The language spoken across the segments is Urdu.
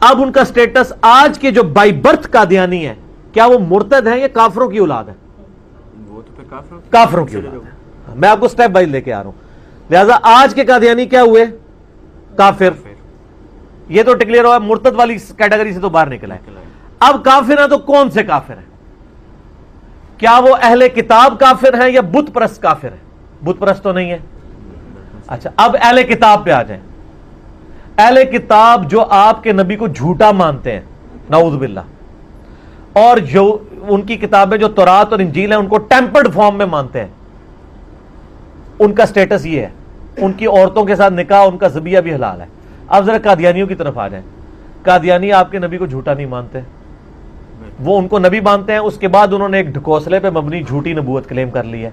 اب ان کا سٹیٹس آج کے جو بائی برتھ قادیانی ہے، کیا وہ مرتد ہیں یا کافروں کی اولاد ہے؟ وہ تو پھر کافروں کی اولاد ہے. میں آپ کو سٹیپ بائی لے کے آ رہا ہوں. لہذا آج کے قادیانی کیا ہوئے؟ کافر. یہ تو ڈکلیئر ہوا، مرتد والی کیٹیگری سے تو باہر نکلا ہے. اب کافر ہیں تو کون سے کافر ہیں؟ کیا وہ اہل کتاب کافر ہیں یا بت پرست کافر ہیں؟ بت پرست تو نہیں ہے. اچھا، اب اہل کتاب پہ آ جائیں. اہل کتاب جو آپ کے نبی کو جھوٹا مانتے ہیں، نعوذ باللہ، اور جو ان کی کتابیں جو تورات اور انجیل ہیں ان کو ٹیمپرڈ فارم میں مانتے ہیں، ان کا سٹیٹس یہ ہے، ان کی عورتوں کے ساتھ نکاح، ان کا ذبیحہ بھی حلال ہے. اب ذرا قادیانیوں کی طرف آ جائیں. قادیانی آپ کے نبی کو جھوٹا نہیں مانتے، وہ ان کو نبی مانتے ہیں. اس کے بعد انہوں نے ایک ڈھکوسلے پہ مبنی جھوٹی نبوت کلیم کر لی ہے.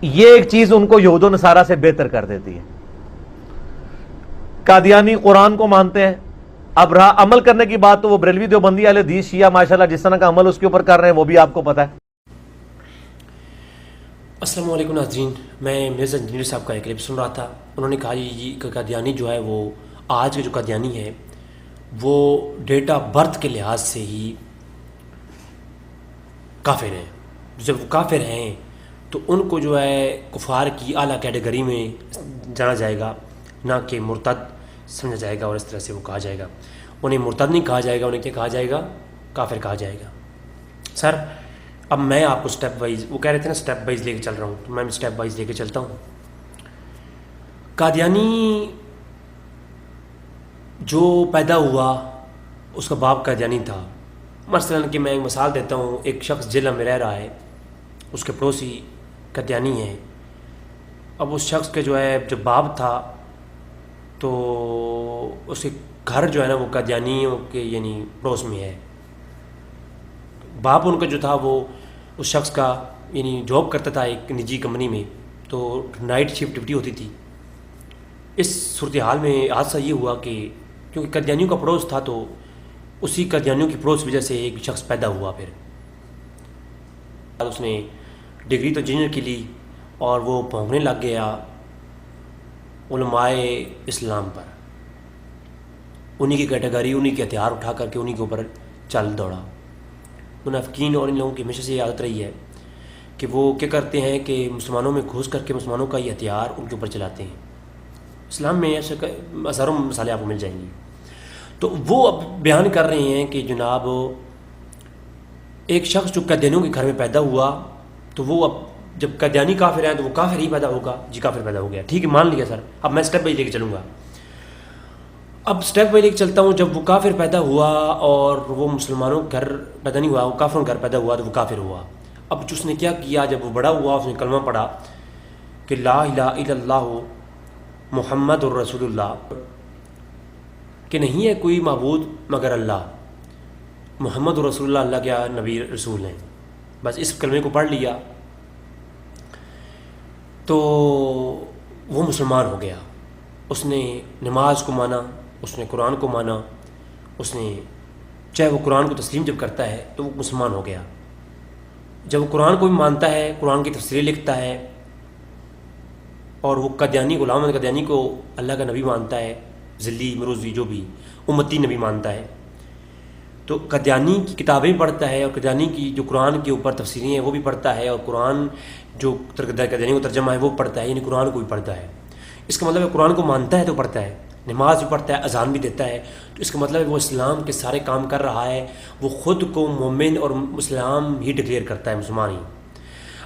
یہ ایک چیز ان کو یہود و نصارہ سے بہتر کر دیتی ہے. قادیانی قرآن کو مانتے ہیں. اب رہا عمل کرنے کی بات، تو وہ بریلوی دیوبندی اہل حدیث شیعہ ماشاءاللہ جس طرح کا عمل اس کے اوپر کر رہے ہیں وہ بھی آپ کو پتا ہے. السلام علیکم ناظرین، میں مرزا انجینئر صاحب کا ایک کلپ سن رہا تھا. انہوں نے کہا یہ قادیانی جو ہے وہ آج کے جو قادیانی ہے وہ ڈیٹ آف برتھ کے لحاظ سے ہی کافر ہیں. جب وہ کافر ہیں تو ان کو جو ہے کفار کی اعلیٰ کیٹیگری میں جانا جائے گا، نہ کہ مرتد سمجھا جائے گا، اور اس طرح سے وہ کہا جائے گا. انہیں مرتد نہیں کہا جائے گا، انہیں کیا کہا جائے گا؟ کافر کہا جائے گا. سر اب میں آپ کو سٹیپ وائز، وہ کہہ رہے تھے نا سٹیپ وائز لے کے چل رہا ہوں، تو میں سٹیپ وائز لے کے چلتا ہوں. قادیانی جو پیدا ہوا اس کا باپ قادیانی تھا. مثلاً کہ میں ایک مثال دیتا ہوں، ایک شخص جیل میں رہ رہا ہے، اس کے پڑوسی قادیانی ہیں. اب اس شخص کے جو ہے جب باپ تھا تو اس کے گھر جو ہے نا وہ قادیانیوں کے یعنی پڑوس میں ہے. باپ ان کا جو تھا وہ اس شخص کا یعنی جاب کرتا تھا ایک نجی کمپنی میں، تو نائٹ شفٹ ڈیوٹی ہوتی تھی. اس صورتحال میں حادثہ یہ ہوا کہ کیونکہ قادیانیوں کا پڑوس تھا تو اسی قادیانیوں کی پڑوس وجہ سے ایک شخص پیدا ہوا. پھر اس نے ڈگری تو انجینئر کی لی اور وہ بھونکنے لگ گیا علماء اسلام پر. انہی کی کیٹیگری، انہی کے ہتھیار اٹھا کر کے انہی کے اوپر چل دوڑا. منافقین اور ان لوگوں کی ہمیشہ سے یہ عادت رہی ہے کہ وہ کیا کرتے ہیں کہ مسلمانوں میں گھس کر کے مسلمانوں کا یہ ہتھیار ان کے اوپر چلاتے ہیں. اسلام میں ایسے ہزاروں مثالیں آپ کو مل جائیں گی. تو وہ اب بیان کر رہے ہیں کہ جناب ایک شخص جو قادیانیوں کے گھر میں پیدا ہوا تو وہ اب جب قادیانی کافر ہیں تو وہ کافر ہی پیدا ہوگا. جی کافر پیدا ہو گیا، ٹھیک ہے مان لیا سر. اب میں سٹیپ بائی لے کے چلوں گا. اب سٹیپ بائی لے کے چلتا ہوں. جب وہ کافر پیدا ہوا اور وہ مسلمانوں کے گھر پیدا نہیں ہوا، وہ کافروں کے گھر پیدا ہوا تو وہ کافر ہوا. اب جو اس نے کیا کیا، جب وہ بڑا ہوا اس نے کلمہ پڑھا کہ لا الہ الا اللہ محمد الرسول اللہ، کہ نہیں ہے کوئی معبود مگر اللہ، محمد رسول اللہ اللہ کے نبی رسول ہیں. بس اس کلمے کو پڑھ لیا تو وہ مسلمان ہو گیا. اس نے نماز کو مانا، اس نے قرآن کو مانا، اس نے چاہے وہ قرآن کو تسلیم جب کرتا ہے تو وہ مسلمان ہو گیا. جب وہ قرآن کو بھی مانتا ہے، قرآن کی تفسیریں لکھتا ہے، اور وہ قادیانی غلام قادیانی کو اللہ کا نبی مانتا ہے، ذلی مروزی جو بھی امتی نبی مانتا ہے، تو قادیانی کی کتابیں پڑھتا ہے اور قادیانی کی جو قرآن کے اوپر تفسیریں ہیں وہ بھی پڑھتا ہے، اور قرآن جو قادیانی کو ترجمہ ہے وہ پڑھتا ہے، یعنی قرآن کو بھی پڑھتا ہے. اس کا مطلب ہے قرآن کو مانتا ہے تو پڑھتا ہے، نماز بھی پڑھتا ہے، اذان بھی دیتا ہے. تو اس کا مطلب ہے وہ اسلام کے سارے کام کر رہا ہے. وہ خود کو مومن اور اسلام ہی ڈکلیئر کرتا ہے، مسلمان ہی.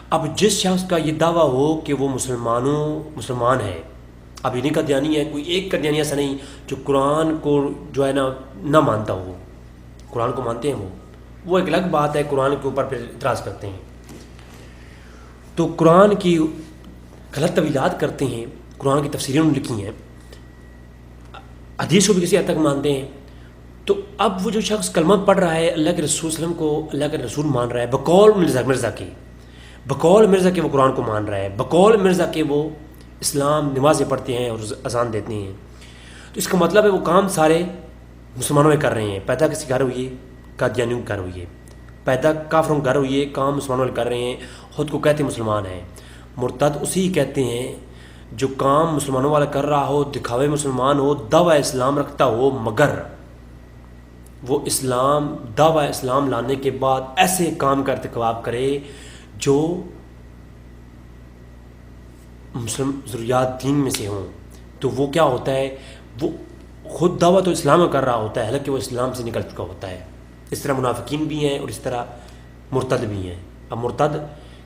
اب جس شخص کا یہ دعویٰ ہو کہ وہ مسلمان ہے، اب یہ قادیانی ہے، کوئی ایک قادیانی ایسا نہیں جو قرآن کو جو ہے نا نہ مانتا ہو. قرآن کو مانتے ہیں وہ ایک الگ بات ہے، قرآن کے اوپر پھر اعتراض کرتے ہیں تو قرآن کی غلط تویلات کرتے ہیں. قرآن کی تفسیریں انہوں نے لکھی ہیں، حدیث کو بھی کسی حد تک مانتے ہیں. تو اب وہ جو شخص کلمہ پڑھ رہا ہے، اللہ کے رسول صلی اللہ علیہ وسلم کو اللہ کے رسول مان رہا ہے، بقول مرزا کے وہ قرآن کو مان رہا ہے، بقول مرزا کے وہ اسلام نمازیں پڑھتے ہیں اور اذان دیتے ہیں. تو اس کا مطلب ہے وہ کام سارے مسلمانوں میں کر رہے ہیں. پیدا کسی گھر ہوئی ہے؟ قادیانیوں کے گھر ہوئی ہے. پیدا کافروں کے گھر ہوئی ہے، کام مسلمانوں میں کر رہے ہیں، خود کو کہتے ہیں مسلمان ہیں. مرتد اسی کہتے ہیں جو کام مسلمانوں والا کر رہا ہو، دکھاوے مسلمان ہو، دعوی اسلام رکھتا ہو، مگر وہ اسلام دعویٰ اسلام لانے کے بعد ایسے کام کا ارتکاب کرے جو مسلم ذریات دین میں سے ہوں، تو وہ کیا ہوتا ہے، وہ خود دعویٰ تو اسلام میں کر رہا ہوتا ہے حالانکہ وہ اسلام سے نکل چکا ہوتا ہے۔ اس طرح منافقین بھی ہیں اور اس طرح مرتد بھی ہیں۔ اب مرتد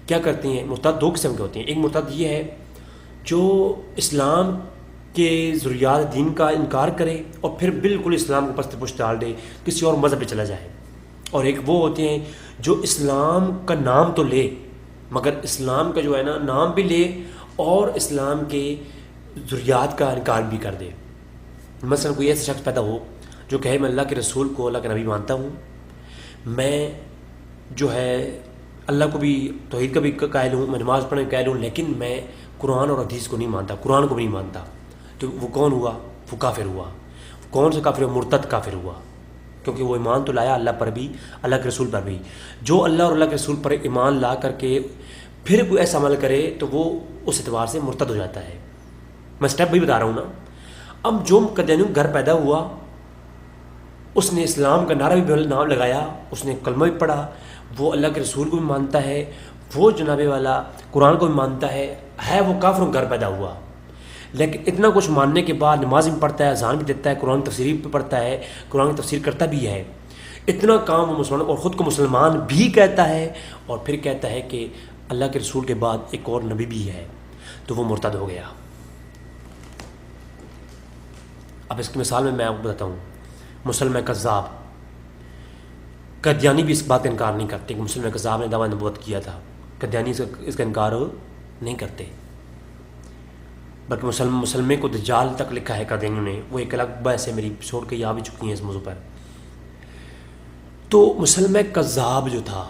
کیا کرتے ہیں؟ مرتد دو قسم کے ہوتے ہیں۔ ایک مرتد یہ ہے جو اسلام کے ذریات دین کا انکار کرے اور پھر بالکل اسلام کو پست پشت ڈال دے، کسی اور مذہب پہ چلا جائے، اور ایک وہ ہوتے ہیں جو اسلام کا نام تو لے مگر اسلام کا جو ہے نا نام بھی لے اور اسلام کے ذریات کا انکار بھی کر دے۔ مثلا کوئی ایسا شخص پیدا ہو جو کہے میں اللہ کے رسول کو اللہ کے نبی مانتا ہوں، میں جو ہے اللہ کو بھی توحید کا بھی قائل ہوں، میں نماز پڑھنے کا قائل ہوں، لیکن میں قرآن اور حدیث کو نہیں مانتا، قرآن کو بھی نہیں مانتا، تو وہ کون ہوا؟ وہ کافر ہوا۔ کون سا کافر ہوا؟ مرتد کافر ہوا، کیونکہ وہ ایمان تو لایا اللہ پر بھی، اللہ کے رسول پر بھی۔ جو اللہ اور اللہ کے رسول پر ایمان لا کر کے پھر کوئی ایسا عمل کرے تو وہ اس اعتبار سے مرتد ہو جاتا ہے۔ میں سٹیپ بھی بتا رہا ہوں نا۔ اب جو قدیانیوں گھر پیدا ہوا، اس نے اسلام کا نعرہ بھی نام لگایا، اس نے کلمہ بھی پڑھا، وہ اللہ کے رسول کو بھی مانتا ہے، وہ جناب والا قرآن کو بھی مانتا ہے وہ کافروں گھر پیدا ہوا، لیکن اتنا کچھ ماننے کے بعد نماز بھی پڑھتا ہے، اذان بھی دیتا ہے، قرآن تفسیر بھی پڑھتا ہے، قرآن کی تفسیر کرتا بھی ہے، اتنا کام وہ مسلمان اور خود کو مسلمان بھی کہتا ہے، اور پھر کہتا ہے کہ اللہ کے رسول کے بعد ایک اور نبی بھی ہے، تو وہ مرتد ہو گیا۔ اب اس کی مثال میں آپ کو بتاتا ہوں۔ مسلم کذاب، قادیانی بھی اس بات کا انکار نہیں کرتے کہ مسلم کذاب نے دعویٰ نبوت کیا تھا، قادیانی اس کا انکار نہیں کرتے، بلکہ مسلمے کو دجال تک لکھا ہے قادیانیوں نے، وہ ایک الگ بحث ہے، میری چھوڑ کے آ بھی چکی ہیں اس موضوع پر۔ تو مسلم کذاب جو تھا،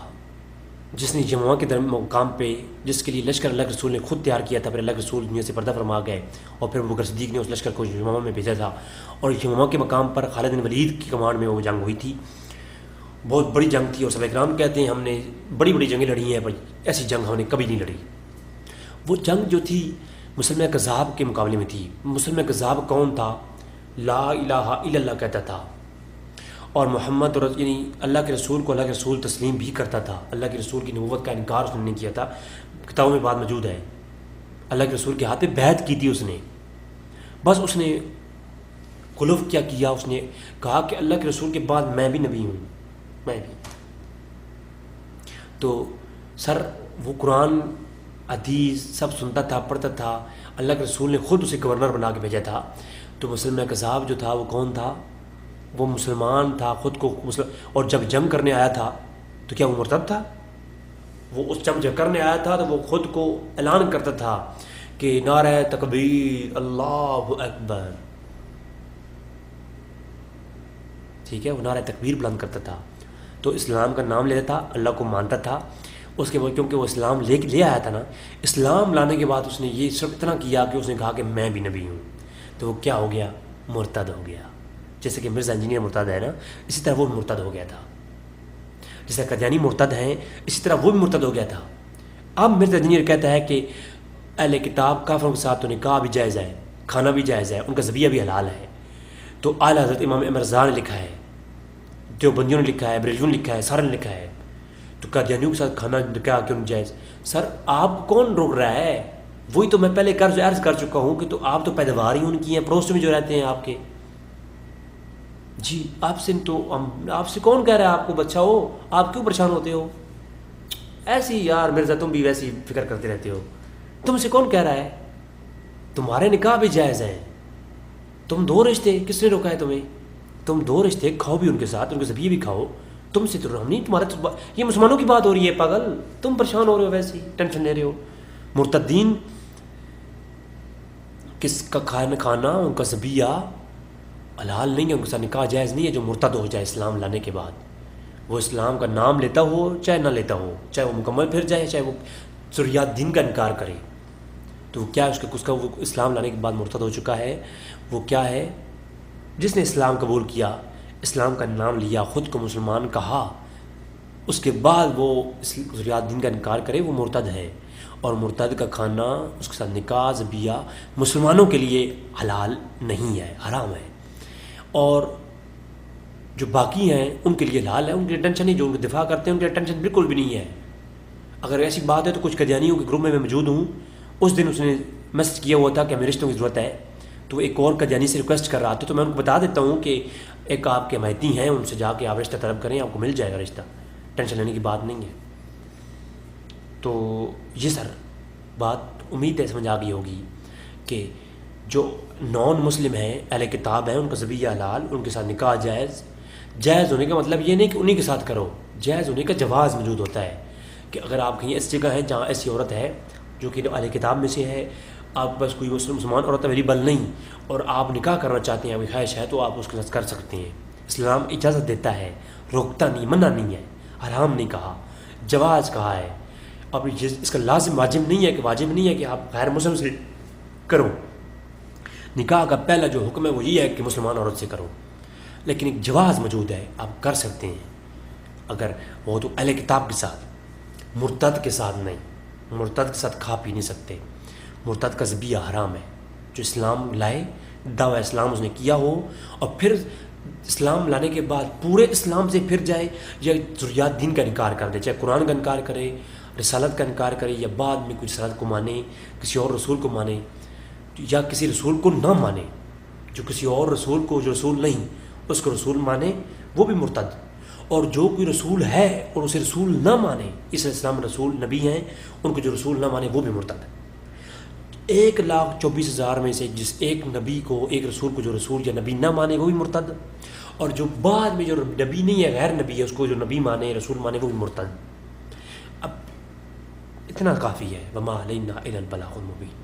جس نے یمامہ کے مقام پہ، جس کے لیے لشکر اللہ کے رسول نے خود تیار کیا تھا، پھر اللہ کے رسول دنیا سے پردہ فرما گئے، اور پھر ابوبکر صدیق نے اس لشکر کو یمامہ میں بھیجا تھا، اور یمامہ کے مقام پر خالد بن ولید کی کمانڈ میں وہ جنگ ہوئی تھی، بہت بڑی جنگ تھی، اور صحابہ کرام کہتے ہیں ہم نے بڑی بڑی جنگیں لڑی ہیں، پر ایسی جنگ ہم نے کبھی نہیں لڑی۔ وہ جنگ جو تھی مسلم کذاب کے مقابلے میں تھی۔ مسلم کذاب کون تھا؟ لا الہ الا اللہ کہتا تھا، اور محمد یعنی اللہ کے رسول کو اللہ کے رسول تسلیم بھی کرتا تھا، اللہ کے رسول کی نبوت کا انکار اس نے نہیں کیا تھا، کتابوں میں بات موجود ہے، اللہ کے رسول کے ہاتھ پہ بیعت کی تھی اس نے، بس اس نے خلف کیا کیا، اس نے کہا کہ اللہ کے رسول کے بعد میں بھی نبی ہوں، میں بھی۔ تو سر وہ قرآن حدیث سب سنتا تھا، پڑھتا تھا، اللہ کے رسول نے خود اسے گورنر بنا کے بھیجا تھا۔ تو مسلم کذاب جو تھا وہ کون تھا؟ وہ مسلمان تھا، خود کو مسلم، اور جب جنگ کرنے آیا تھا تو کیا وہ مرتد تھا؟ وہ اس جنگ کرنے آیا تھا تو وہ خود کو اعلان کرتا تھا کہ نعرہ تکبیر اللہ اکبر، ٹھیک ہے، وہ نعرہ تکبیر بلند کرتا تھا، تو اسلام کا نام لیتا تھا، اللہ کو مانتا تھا۔ اس کے بعد کیونکہ وہ اسلام لے آیا تھا نا، اسلام لانے کے بعد اس نے یہ صرف اتنا کیا کہ اس نے کہا کہ میں بھی نبی ہوں، تو وہ کیا ہو گیا؟ مرتد ہو گیا۔ جیسے کہ مرزا انجینئر مرتد ہے نا، اسی طرح وہ مرتد ہو گیا تھا۔ جیسے قادیانی مرتد ہیں، اسی طرح وہ بھی مرتد ہو گیا تھا۔ اب مرزا انجینئر کہتا ہے کہ اہل کتاب کافروں کے ساتھ تو نکاح بھی جائز ہے، کھانا بھی جائز ہے، ان کا ذبیحہ بھی حلال ہے۔ تو اعلیٰ حضرت امام احمد رضا نے لکھا ہے، دیوبندیوں نے لکھا ہے، بریلویوں نے لکھا ہے، سارے نے لکھا ہے، تو قادیانیوں کے ساتھ کھانا نکاح کیوں نہیں جائز؟ سر آپ کون روک رہا ہے؟ وہی تو میں پہلے عرض کر چکا ہوں کہ تو آپ تو پیداوار ہی ان کی ہیں، پڑوس میں جو رہتے ہیں آپ کے، جی آپ سے کون کہہ رہا ہے آپ کو بچہ ہو؟ آپ کیوں پریشان ہوتے ہو؟ ایسی یار مرزا تم بھی ویسی فکر کرتے رہتے ہو، تم سے کون کہہ رہا ہے؟ تمہارے نکاح بھی جائز ہیں، تم دو رشتے، کس نے روکا ہے تمہیں؟ تم دو رشتے کھاؤ بھی ان کے ساتھ، ان کے ذبیحے بھی کھاؤ، تم سے تو ہم نہیں، تمہارا تو یہ مسلمانوں کی بات ہو رہی ہے پاگل، تم پریشان ہو رہے ہو، ویسے ہی ٹینشن لے رہے ہو۔ مرتدین کس کا کھانا ان کا ذبیحہ حلال نہیں ہے، ان کے ساتھ نکاح جائز نہیں ہے، جو مرتد ہو جائے اسلام لانے کے بعد، وہ اسلام کا نام لیتا ہو چاہے نہ لیتا ہو، چاہے وہ مکمل پھر جائے، چاہے وہ ذریات دین کا انکار کرے، تو کیا اس کا وہ اسلام لانے کے بعد مرتد ہو چکا ہے۔ وہ کیا ہے؟ جس نے اسلام قبول کیا، اسلام کا نام لیا، خود کو مسلمان کہا، اس کے بعد وہ ذریات دین کا انکار کرے، وہ مرتد ہے، اور مرتد کا کھانا، اس کے ساتھ نکاح ذبیحہ مسلمانوں کے لیے حلال نہیں ہے، حرام ہے۔ اور جو باقی ہیں ان کے لیے لال ہے، ان کے لیے ٹینشن نہیں، جو ان کو دفاع کرتے ہیں ان کے لیے ٹینشن بالکل بھی نہیں ہے. اگر ایسی بات ہے تو کچھ قادیانیوں کے گروپ میں موجود ہوں. اس دن اس نے میسج کیا ہوا تھا کہ ہمیں رشتوں کی ضرورت ہے، تو ایک اور قادیانی سے ریکویسٹ کر رہا تھا. تو میں ان کو بتا دیتا ہوں کہ ایک آپ کے حمایتی ہیں، ان سے جا کے آپ رشتہ طلب کریں، آپ کو مل جائے گا رشتہ، ٹینشن لینے کی بات نہیں ہے. تو یہ سر بات امید ہے سمجھ آ گئی ہوگی کہ جو نان مسلم ہیں، اہل کتاب ہیں، ان کا ذبیحہ حلال، ان کے ساتھ نکاح جائز. جائز ہونے کا مطلب یہ نہیں کہ انہی کے ساتھ کرو، جائز ہونے کا جواز موجود ہوتا ہے کہ اگر آپ کہیں ایسی جگہ ہیں جہاں ایسی عورت ہے جو کہ اہل کتاب میں سے ہے، آپ کے پاس کوئی مسلمان عورت اویلیبل نہیں اور آپ نکاح کرنا چاہتے ہیں، آپ کی خواہش ہے، تو آپ اس کے ساتھ کر سکتے ہیں. اسلام اجازت دیتا ہے، روکتا نہیں، منع نہیں ہے، حرام نہیں کہا، جواز کہا ہے. اب اس کا لازم واجب نہیں ہے کہ آپ غیر مسلم سے کرو. نکاح کا پہلا جو حکم ہے وہ یہ ہے کہ مسلمان عورت سے کرو، لیکن ایک جواز موجود ہے، آپ کر سکتے ہیں. اگر وہ تو اہل کتاب کے ساتھ، مرتد کے ساتھ نہیں. مرتد کے ساتھ کھا پی نہیں سکتے. مرتد کا ذبیحہ حرام ہے. جو اسلام لائے، دعویٰ اسلام اس نے کیا ہو، اور پھر اسلام لانے کے بعد پورے اسلام سے پھر جائے، یا ضروریات دین کا انکار کر دے، چاہے قرآن کا انکار کرے، رسالت کا انکار کرے، یا بعد میں کوئی رسالت کو مانے، کسی اور رسول کو مانے، یا کسی رسول کو نہ مانے، جو کسی اور رسول کو، جو رسول نہیں اس کو رسول مانے، وہ بھی مرتد. اور جو کوئی رسول ہے اور اسے رسول نہ مانے، اس اسلام رسول نبی ہیں، ان کو جو رسول نہ مانے وہ بھی مرتد. 1,24,000 میں سے جس ایک نبی کو، ایک رسول کو جو رسول یا نبی نہ مانے وہ بھی مرتد، اور جو بعد میں جو نبی نہیں ہے، غیر نبی ہے، اس کو جو نبی مانے، رسول مانے، وہ بھی مرتد. اب اتنا کافی ہے. وما علینا الا البلاغ المبین.